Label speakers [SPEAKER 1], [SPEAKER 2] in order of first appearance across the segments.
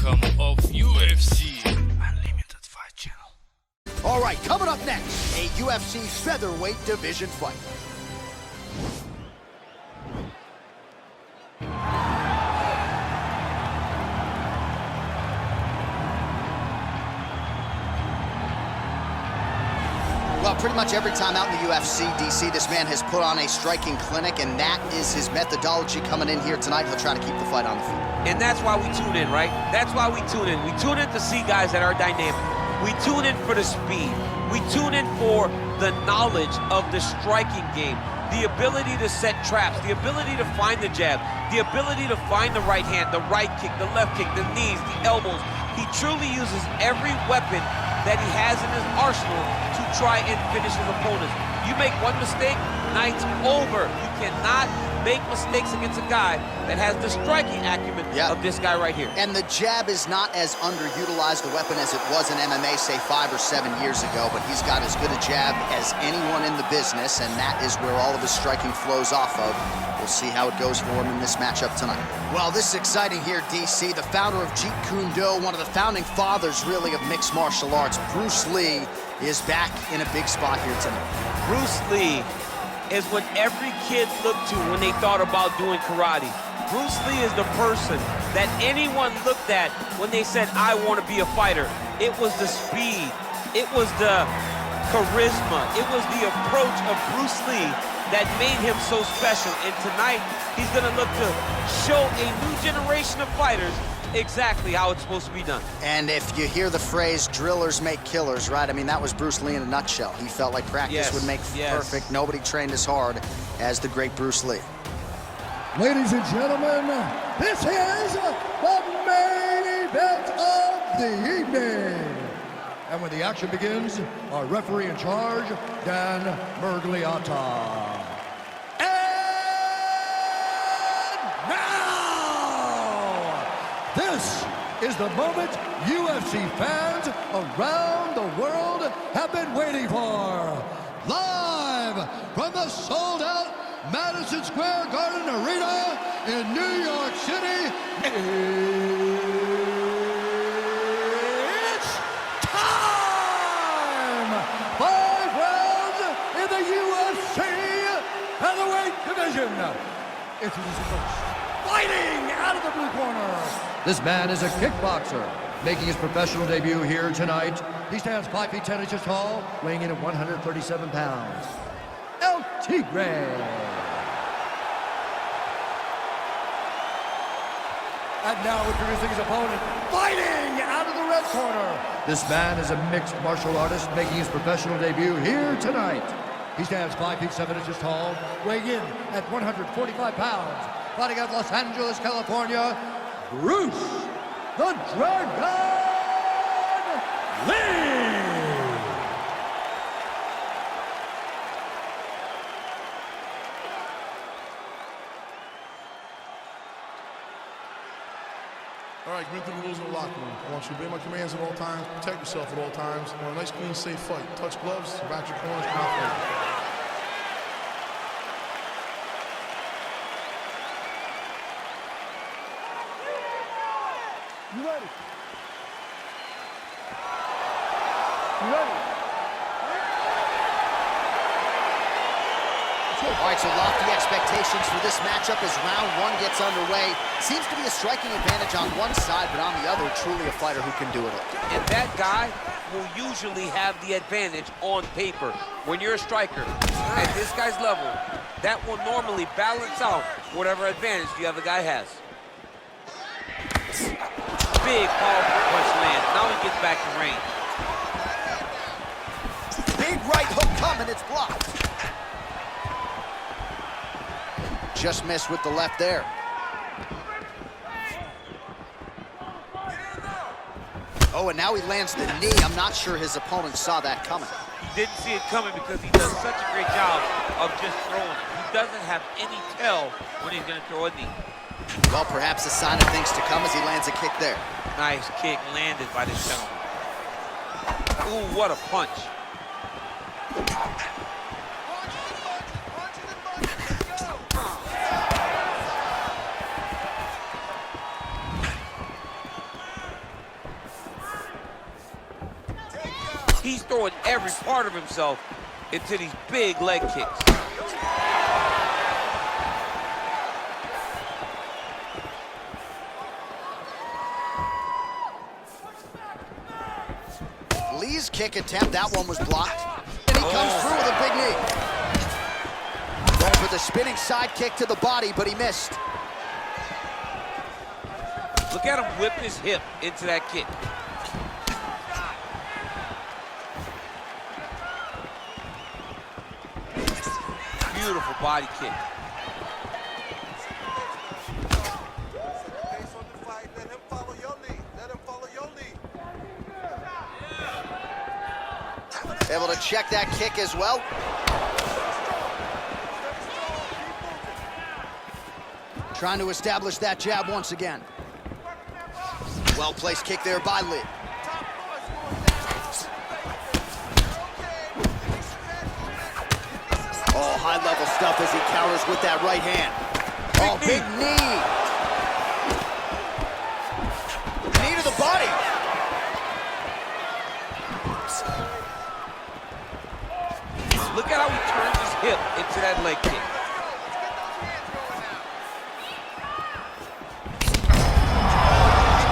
[SPEAKER 1] outcome of UFC Unlimited Fight Channel.
[SPEAKER 2] All right, coming up next, a UFC featherweight division fight. Well, pretty much every time out in the UFC, DC, this man has put on a striking clinic, and that is his methodology coming in here tonight. He'll try to keep the fight on the feet.
[SPEAKER 3] And that's why we tune in, right? That's why we tune in. We tune in to see guys that are dynamic. We tune in for the speed. We tune in for the knowledge of the striking game, the ability to set traps, the ability to find the jab, the ability to find the right hand, the right kick, the left kick, the knees, the elbows. He truly uses every weapon that he has in his arsenal to try and finish his opponents. You make one mistake, night's over. You cannot make mistakes against a guy that has the striking acumen of this guy right here.
[SPEAKER 2] And the jab is not as underutilized a weapon as it was in MMA, say 5 or 7 years ago, but he's got as good a jab as anyone in the business, and that is where all of his striking flows off of. We'll see how it goes for him in this matchup tonight. Well, this is exciting here, DC. The founder of Jeet Kune Do, one of the founding fathers, really, of mixed martial arts, Bruce Lee, is back in a big spot here tonight.
[SPEAKER 3] Bruce Lee is what every kid looked to when they thought about doing karate. Bruce Lee is the person that anyone looked at when they said, I want to be a fighter. It was the speed. It was the charisma. It was the approach of Bruce Lee that made him so special. And tonight, he's going to look to show a new generation of fighters exactly how it's supposed to be done.
[SPEAKER 2] And if you hear the phrase, drillers make killers, right? I mean, that was Bruce Lee in a nutshell. He felt like practice would make perfect. Nobody trained as hard as the great Bruce Lee.
[SPEAKER 4] Ladies and gentlemen, this is the main event of the evening. And when the action begins, our referee in charge, Dan Mergliata. This is the moment UFC fans around the world have been waiting for. Live from the sold-out Madison Square Garden Arena in New York City, it's time! 5 rounds in the UFC featherweight division. Introducing first, fighting out of the blue corner. This man is a kickboxer, making his professional debut here tonight. He stands 5 feet 10 inches tall, weighing in at 137 pounds. El Tigre. And now introducing his opponent, fighting out of the red corner. This man is a mixed martial artist, making his professional debut here tonight. He stands 5 feet 7 inches tall, weighing in at 145 pounds. Fighting out of Los Angeles, California, Bruce the Dragon Lee!
[SPEAKER 5] All right, get through the rules of the locker room. I want you to obey my commands at all times, protect yourself at all times. I want a nice, clean, safe fight. Touch gloves, back your corners, not fight.
[SPEAKER 4] You ready? You ready?
[SPEAKER 2] All right, so lofty expectations for this matchup as round 1 gets underway. Seems to be a striking advantage on one side, but on the other, truly a fighter who can do it all.
[SPEAKER 3] And that guy will usually have the advantage on paper. When you're a striker at this guy's level, that will normally balance out whatever advantage the other guy has. Big, powerful punch lands. Now he gets back to range.
[SPEAKER 2] Big right hook coming, it's blocked. Just missed with the left there. Oh, and now he lands the knee. I'm not sure his opponent saw that coming.
[SPEAKER 3] He didn't see it coming because he does such a great job of just throwing. He doesn't have any tell when he's going to throw a knee.
[SPEAKER 2] Well, perhaps a sign of things to come as he lands a kick there.
[SPEAKER 3] Nice kick landed by this gentleman. Ooh, what a punch. He's throwing every part of himself into these big leg kicks.
[SPEAKER 2] Lee's kick attempt, that one was blocked. And he comes through with a big knee. Going for the spinning side kick to the body, but he missed.
[SPEAKER 3] Look at him whip his hip into that kick. Beautiful body kick.
[SPEAKER 2] Able to check that kick as well. Trying to establish that jab once again. Well-placed kick there by Lee. Oh, high-level stuff as he counters with that right hand. Oh, big knee. Knee to the body.
[SPEAKER 3] Look at how he turns his hip into that leg kick.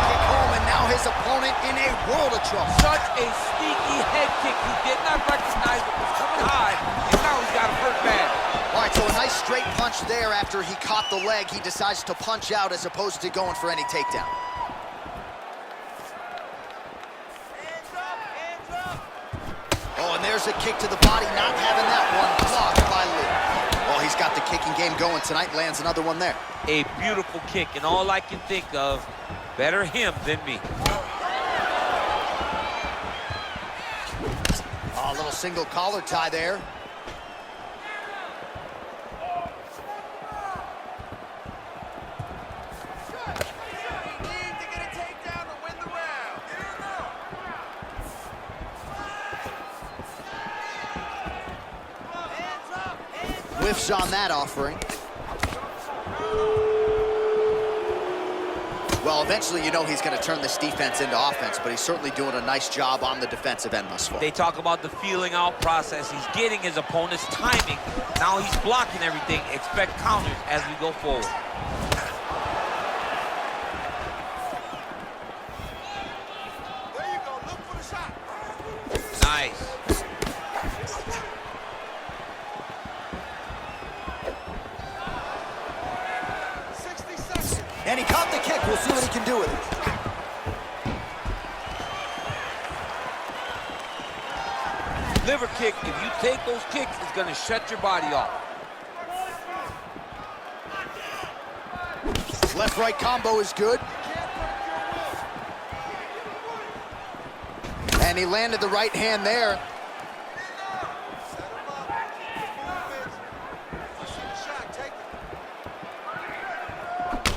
[SPEAKER 2] Kick home, and now his opponent in a world of trouble.
[SPEAKER 3] Such a sneaky head kick. He did not recognize it was coming high, and now he's got him hurt bad.
[SPEAKER 2] All right, so a nice straight punch there after he caught the leg. He decides to punch out as opposed to going for any takedown. Oh, and there's a kick to the body, not having that one blocked by Lee. Oh, he's got the kicking game going tonight, lands another one there.
[SPEAKER 3] A beautiful kick, and all I can think of, better him than me.
[SPEAKER 2] Oh, a little single collar tie there. Whiffs on that offering. Well, eventually you know he's going to turn this defense into offense, but he's certainly doing a nice job on the defensive end thus far.
[SPEAKER 3] They talk about the feeling out process. He's getting his opponent's timing. Now he's blocking everything. Expect counters as we go forward.
[SPEAKER 1] There you go. Look for the shot.
[SPEAKER 3] Nice.
[SPEAKER 2] And he caught the kick. We'll see what he can do with it.
[SPEAKER 3] Liver kick, if you take those kicks, it's going to shut your body off.
[SPEAKER 2] Left-right combo is good. And he landed the right hand there.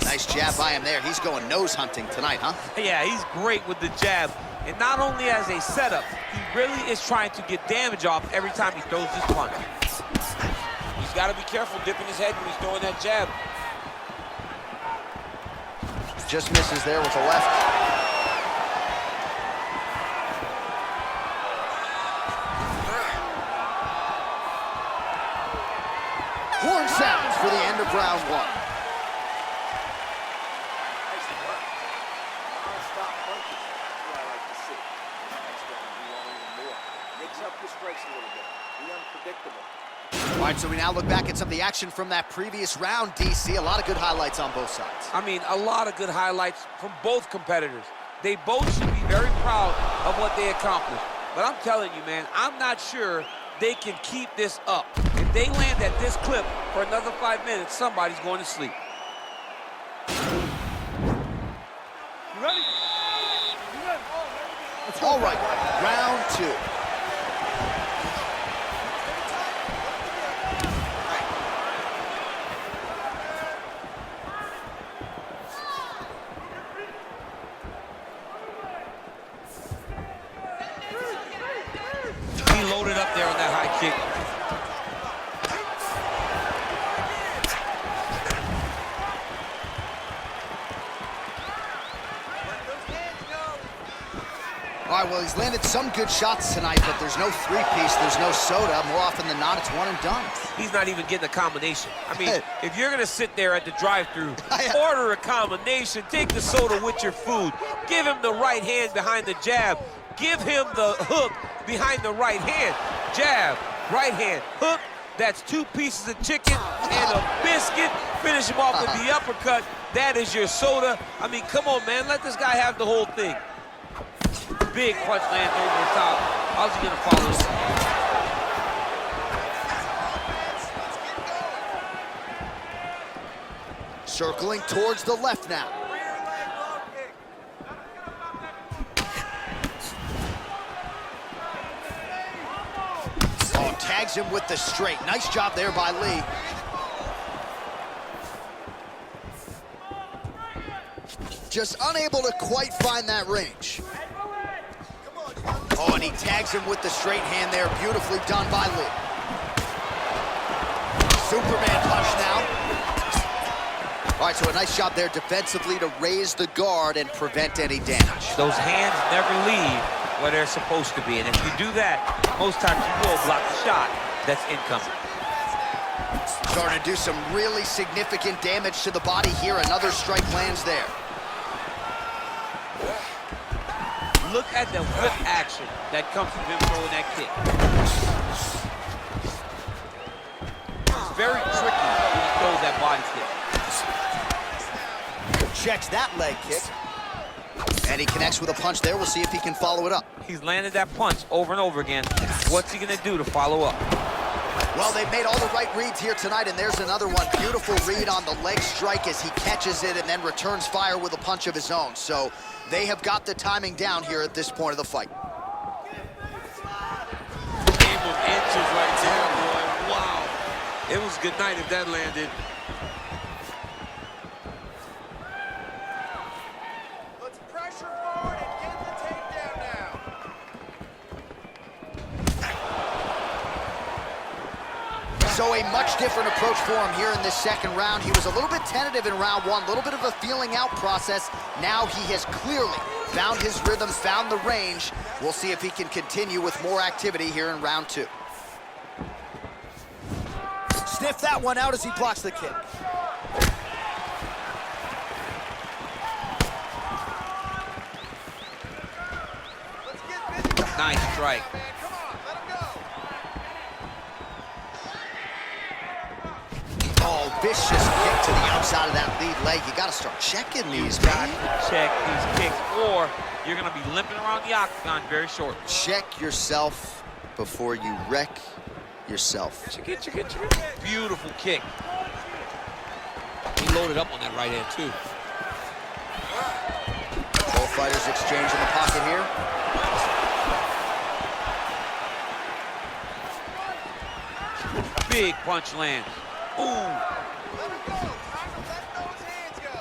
[SPEAKER 2] Nice jab by him there. He's going nose hunting tonight, huh?
[SPEAKER 3] Yeah, he's great with the jab. And not only as a setup, he really is trying to get damage off every time he throws this punch. He's got to be careful dipping his head when he's throwing that jab.
[SPEAKER 2] Just misses there with the left. Horn sounds for the end of round one. All right, so we now look back at some of the action from that previous round, DC. A lot of good highlights on both sides.
[SPEAKER 3] I mean, a lot of good highlights from both competitors. They both should be very proud of what they accomplished. But I'm telling you, man, I'm not sure they can keep this up. If they land at this clip for another 5 minutes, somebody's going to sleep.
[SPEAKER 4] You ready? You ready?
[SPEAKER 2] All right, round two.
[SPEAKER 3] He loaded up there on that high kick.
[SPEAKER 2] All right, well, he's landed some good shots tonight, but there's no three-piece, there's no soda. More often than not, it's one and done.
[SPEAKER 3] He's not even getting a combination. I mean, if you're gonna sit there at the drive-thru, order a combination, take the soda with your food, give him the right hand behind the jab, give him the hook behind the right hand. Jab, right hand, hook. That's 2 pieces of chicken and a biscuit. Finish him off with the uppercut. That is your soda. I mean, come on, man. Let this guy have the whole thing. Big punch lands over the top. How's he gonna follow this?
[SPEAKER 2] Circling towards the left now. Oh, tags him with the straight. Nice job there by Lee. Just unable to quite find that range. Oh, and he tags him with the straight hand there. Beautifully done by Lee. Superman punch now. All right, so a nice job there defensively to raise the guard and prevent any damage.
[SPEAKER 3] Those hands never leave where they're supposed to be, and if you do that, most times you will block the shot that's incoming.
[SPEAKER 2] Starting to do some really significant damage to the body here. Another strike lands there.
[SPEAKER 3] Look at the whip action that comes from him throwing that kick. It's very tricky when he throws that body kick.
[SPEAKER 2] Checks that leg kick. And he connects with a punch there. We'll see if he can follow it up.
[SPEAKER 3] He's landed that punch over and over again. What's he gonna do to follow up?
[SPEAKER 2] Well, they've made all the right reads here tonight, and there's another one. Beautiful read on the leg strike as he catches it and then returns fire with a punch of his own. So they have got the timing down here at this point of the fight.
[SPEAKER 3] Game of inches right there, boy. Wow. It was good night if that landed.
[SPEAKER 6] Let's pressure forward and get the takedown now.
[SPEAKER 2] So a much different approach for him here in this second round. He was a little bit tentative in round one, a little bit of a feeling out process. Now he has clearly found his rhythm, found the range. We'll see if he can continue with more activity here in round two. Sniff that one out as he blocks the kick.
[SPEAKER 3] Nice strike.
[SPEAKER 2] Oh, vicious kick to the outside of that lead leg. You got to start checking these, man.
[SPEAKER 3] Check these kicks, or you're going to be limping around the octagon very short.
[SPEAKER 2] Check yourself before you wreck yourself.
[SPEAKER 3] Check it. Beautiful kick. He loaded up on that right hand, too.
[SPEAKER 2] Both fighters exchange in the pocket here.
[SPEAKER 3] Big punch lands. Ooh.
[SPEAKER 6] Let him go. Time to let those hands go.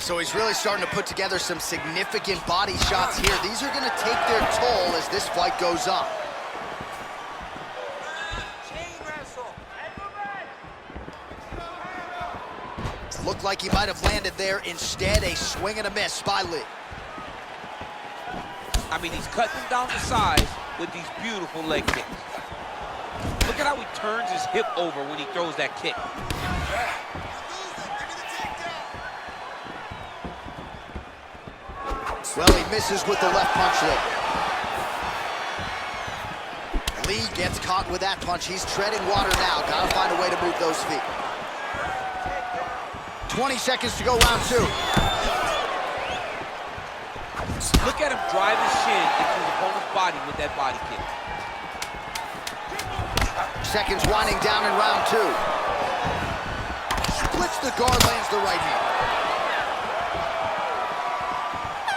[SPEAKER 2] So he's really starting to put together some significant body shots here. These are going to take their toll as this fight goes on.
[SPEAKER 6] Chain wrestle.
[SPEAKER 2] Looked like he might have landed there. Instead, a swing and a miss by Lee.
[SPEAKER 3] I mean, he's cutting down the size with these beautiful leg kicks. Look at how he turns his hip over when he throws that kick.
[SPEAKER 2] Well, he misses with the left punch there. Lee gets caught with that punch. He's treading water now. Gotta find a way to move those feet. 20 seconds to go, round two.
[SPEAKER 3] Look at him drive his shin into his opponent's body with that body kick.
[SPEAKER 2] Seconds winding down in round two. Splits the guard, lands the right hand.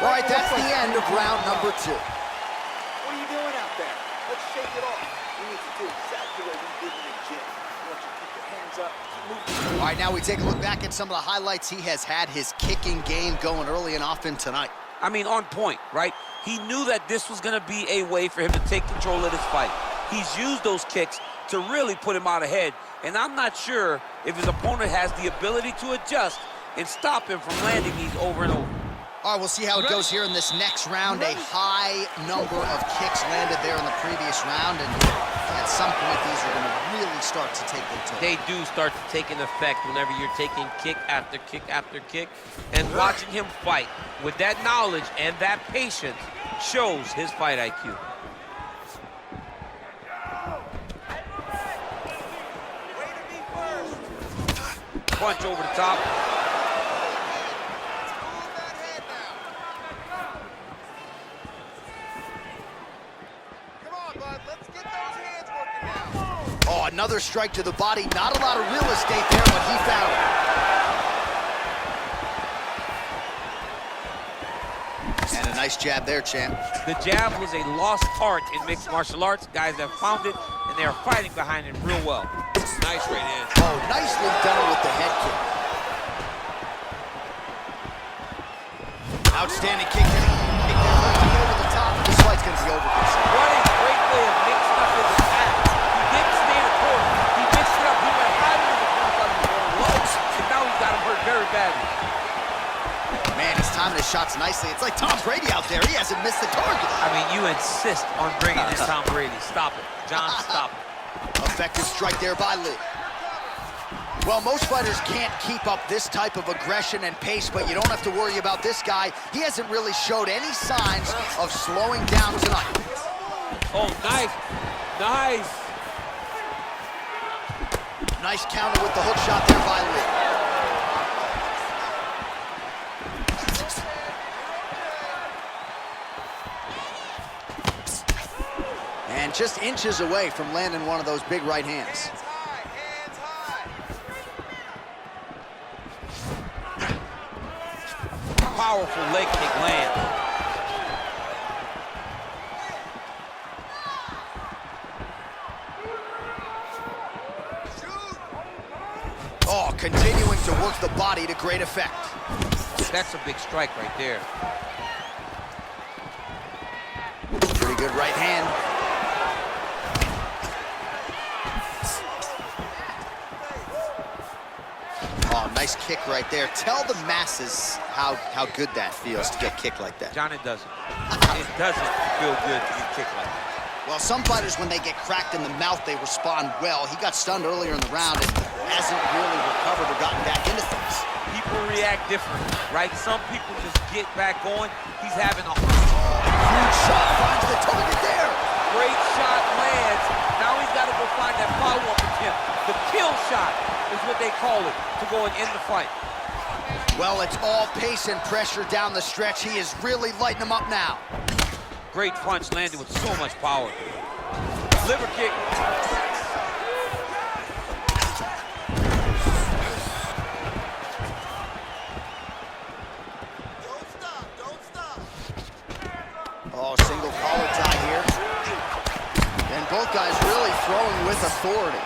[SPEAKER 2] All right, that's the end of round number two.
[SPEAKER 6] What are you doing out there? Let's shake it off. We need to do exactly what we did in the gym. I want you to keep your hands up, keep moving.
[SPEAKER 2] All right, now we take a look back at some of the highlights. He has had his kicking game going early and often tonight.
[SPEAKER 3] I mean, on point, right? He knew that this was going to be a way for him to take control of this fight. He's used those kicks to really put him out ahead. And I'm not sure if his opponent has the ability to adjust and stop him from landing these over and over.
[SPEAKER 2] All right, we'll see how it goes here in this next round. A high number of kicks landed there in the previous round, and at some point, these are going to really start to take their toll.
[SPEAKER 3] They do start to take an effect whenever you're taking kick after kick after kick, and watching him fight with that knowledge and that patience shows his fight IQ. Punch over the top.
[SPEAKER 2] Oh, another strike to the body. Not a lot of real estate there, but he found it. And a nice jab there, champ.
[SPEAKER 3] The jab was a lost art in mixed martial arts. Guys have found it, and they are fighting behind it real well. Nice right hand.
[SPEAKER 2] Oh, nicely done with the head kick. Outstanding kick there. Over the top. This fight's going to be over.
[SPEAKER 3] What a great way of mixing up his attack. He didn't stay in the corner. He mixed it up. He went higher in the corner, low, and now he's got him hurt very badly.
[SPEAKER 2] Man, he's timing his shots nicely. It's like Tom Brady out there. He hasn't missed the target.
[SPEAKER 3] I mean, you insist on bringing in Tom Brady. Stop it. John, stop it.
[SPEAKER 2] Effective strike there by Lee. Well, most fighters can't keep up this type of aggression and pace, but you don't have to worry about this guy. He hasn't really showed any signs of slowing down tonight.
[SPEAKER 3] Oh, nice. Nice.
[SPEAKER 2] Nice counter with the hook shot there by Lee. And just inches away from landing one of those big right hands.
[SPEAKER 3] Powerful leg kick land.
[SPEAKER 2] Oh, continuing to work the body to great effect.
[SPEAKER 3] That's a big strike right there.
[SPEAKER 2] Pretty good right hand. Oh, nice kick right there. Tell the masses how good that feels to get kicked like that.
[SPEAKER 3] John, it doesn't. It doesn't feel good to get kicked like that.
[SPEAKER 2] Well, some fighters, when they get cracked in the mouth, they respond well. He got stunned earlier in the round and hasn't really recovered or gotten back into things.
[SPEAKER 3] People react differently, right? Some people just get back going. He's having a
[SPEAKER 2] huge shot, finds the target there.
[SPEAKER 3] Great shot lands. Now he's got to go find that follow-up attempt. The kill shot is what they call it, to go and end the fight.
[SPEAKER 2] Well, it's all pace and pressure down the stretch. He is really lighting them up now.
[SPEAKER 3] Great punch landed with so much power. Liver kick.
[SPEAKER 6] Don't stop, don't stop.
[SPEAKER 2] Oh, single collar tie here. And both guys really throwing with authority.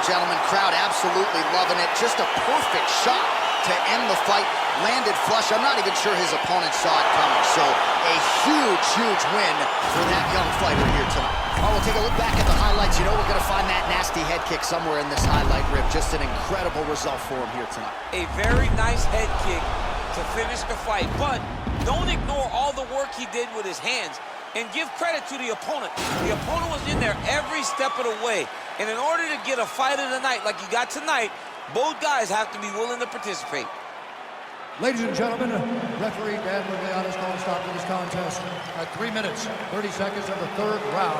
[SPEAKER 2] Gentlemen, crowd absolutely loving it. Just a perfect shot to end the fight. Landed flush. I'm not even sure his opponent saw it coming. So a huge, huge win for that young fighter here tonight. Oh, we'll take a look back at the highlights. You know we're going to find that nasty head kick somewhere in this highlight rip. Just an incredible result for him here tonight.
[SPEAKER 3] A very nice head kick to finish the fight. But don't ignore all the work he did with his hands. And give credit to the opponent. The opponent was in there every step of the way. And in order to get a fight of the night like you got tonight, both guys have to be willing to participate.
[SPEAKER 4] Ladies and gentlemen, referee Dan Liliana's going to stop this contest at 3 minutes, 30 seconds of the third round.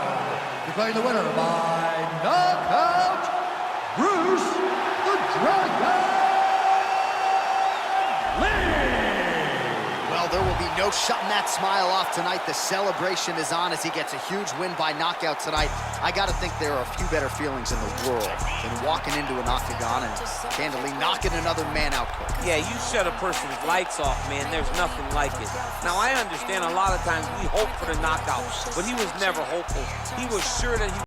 [SPEAKER 4] Declaring the winner by knockout, Bruce the Dragon Lee!
[SPEAKER 2] Well, there will be no shutting that smile off tonight. The celebration is on as he gets a huge win by knockout tonight. I got to think there are a few better feelings in the world than walking into an octagon and candidly knocking another man out quick.
[SPEAKER 3] Yeah, you shut a person's lights off, man. There's nothing like it. Now, I understand a lot of times we hope for the knockout, but he was never hopeful. He was sure that he